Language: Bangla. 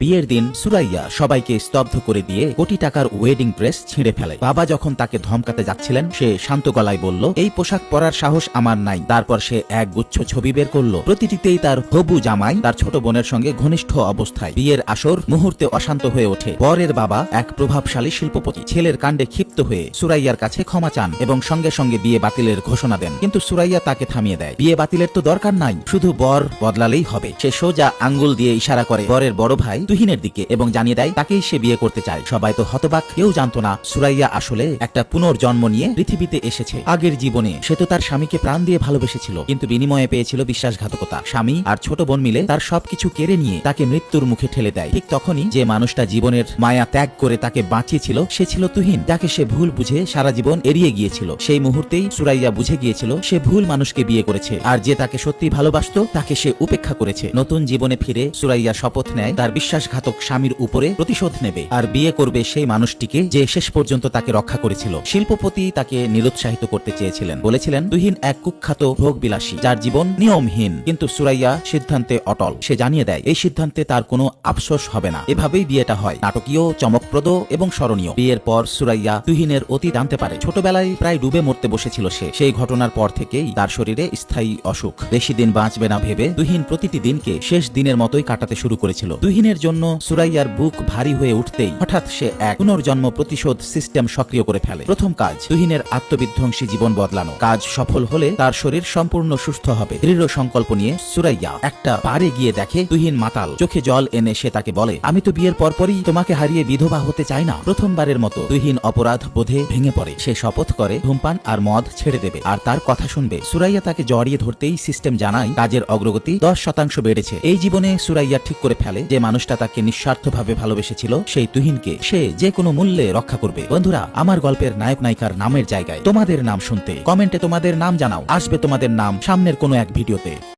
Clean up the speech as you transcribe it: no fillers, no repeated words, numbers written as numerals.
বিয়ের দিন সুরাইয়া সবাইকে স্তব্ধ করে দিয়ে কোটি টাকার ওয়েডিং ড্রেস ছিঁড়ে ফেলে। বাবা যখন তাকে ধমকাতে যাচ্ছিলেন, সে শান্ত গলায় বলল, এই পোশাক পরার সাহস আমার নাই। তারপর সে এক গুচ্ছ ছবি বের করলো, প্রতিটিতেই তার হবু জামাই তার ছোট বোনের সঙ্গে ঘনিষ্ঠ অবস্থায়। বিয়ের আসর মুহূর্তে অশান্ত হয়ে ওঠে। বরের বাবা, এক প্রভাবশালী শিল্পপতি, ছেলের কাণ্ডে ক্ষিপ্ত হয়ে সুরাইয়ার কাছে ক্ষমা চান এবং সঙ্গে সঙ্গে বিয়ে বাতিলের ঘোষণা দেন। কিন্তু সুরাইয়া তাকে থামিয়ে দেয়। বিয়ে বাতিলের তো দরকার নাই, শুধু বর বদলালেই হবে। সে সোজা আঙ্গুল দিয়ে ইশারা করে বরের বড় ভাই তুহিনের দিকে এবং জানিয়ে দেয় তাকেই সে বিয়ে করতে চায়। সবাই তো হতবাক, কেউ জানতো না সুরাইয়া আসলে একটা পুনর্জন্ম নিয়ে পৃথিবীতে এসেছে। আগের জীবনে সে তো তার স্বামীকে প্রাণ দিয়ে ভালোবেসেছিল, কিন্তু বিনিময়ে পেয়েছিল বিশ্বাসঘাতকতা। স্বামী আর ছোট বোন মিলে তার সবকিছু কেড়ে নিয়ে তাকে মৃত্যুর মুখে ঠেলে দেয়। ঠিক তখনই যে মানুষটা জীবনের মায়া ত্যাগ করে তাকে বাঁচিয়েছিল, সে ছিল তুহিন, যাকে সে ভুল বুঝে সারা জীবন এড়িয়ে গিয়েছিল। সেই মুহূর্তেই সুরাইয়া বুঝে গিয়েছিল সে ভুল মানুষকে বিয়ে করেছে, আর যে তাকে সত্যি ভালোবাসতো তাকে সে উপেক্ষা করেছে। নতুন জীবনে ফিরে সুরাইয়া শপথ নেয় তার বিশ্বাসঘাতক স্বামীর উপরে প্রতিশোধ নেবে আর বিয়ে করবে সেই মানুষটিকে যে শেষ পর্যন্ত তাকে রক্ষা করেছিল। শিল্পপতি তাকে নিরুৎসাহিত করতে চেয়েছিলেন, বলেছিলেন তুহিন এক কুখ্যাত ভোগবিলাসী যার জীবন নিয়মহীন। কিন্তু সুরাইয়া সিদ্ধান্তে অটল। সে জানিয়ে দেয় এই সিদ্ধান্তে তার কোনো আফসোস হবে না। এভাবেই বিয়েটা হয়, নাটকীয়, চমকপ্রদ এবং স্মরণীয়। বিয়ের পর সুরাইয়া তুহিনের অতীত জানতে পারে। ছোটবেলায় প্রায় ডুবে মরতে বসেছিল সে। সেই ঘটনার পর থেকেই তার শরীরে স্থায়ী অসুখ। বেশি দিন বাঁচবে না ভেবে তুহিন প্রতিটি দিনকে শেষ দিনের মতোই কাটাতে শুরু করেছিল। তুহিনের জন্য সুরাইয়ার বুক ভারী হয়ে উঠতেই হঠাৎ সে এক পুনর্জন্ম প্রতিশোধ সিস্টেম সক্রিয় করে ফেলে। প্রথম কাজ, তুহিনের আত্মবিধ্বংসী জীবন বদলানো। কাজ সফল হলে তার শরীর সম্পূর্ণ সুস্থ হবে। দৃঢ় সংকল্প নিয়ে সুরাইয়া একটা বারে গিয়ে দেখে তুহিন মাতাল। চোখে জল এনে সে তাকে বলে, আমি তো বিয়ের পরপরই তোমাকে হারিয়ে বিধবা হতে চাই না। প্রথমবারের মতো তুহিন অপরাধ বোধে ভেঙে পড়ে। সে শপথ করে ধূমপান আর মদ ছেড়ে দেবে আর তার কথা শুনবে। সুরাইয়া তাকে জড়িয়ে ধরতেই সিস্টেম জানায় কাজের অগ্রগতি 10% বেড়েছে। এই জীবনে সুরাইয়া ঠিক করে ফেলে যে মানুষটা তাকে নিঃস্বার্থভাবে ভালোবেসেছিল সেই তুহিনকে সে যে কোনো মূল্যে রক্ষা করবে। বন্ধুরা, আমার গল্পের নায়ক নায়িকার নামের জায়গায় তোমাদের নাম শুনতে কমেন্টে তোমাদের নাম জানাও। আসবে তোমাদের নাম সামনের কোনো এক ভিডিওতে।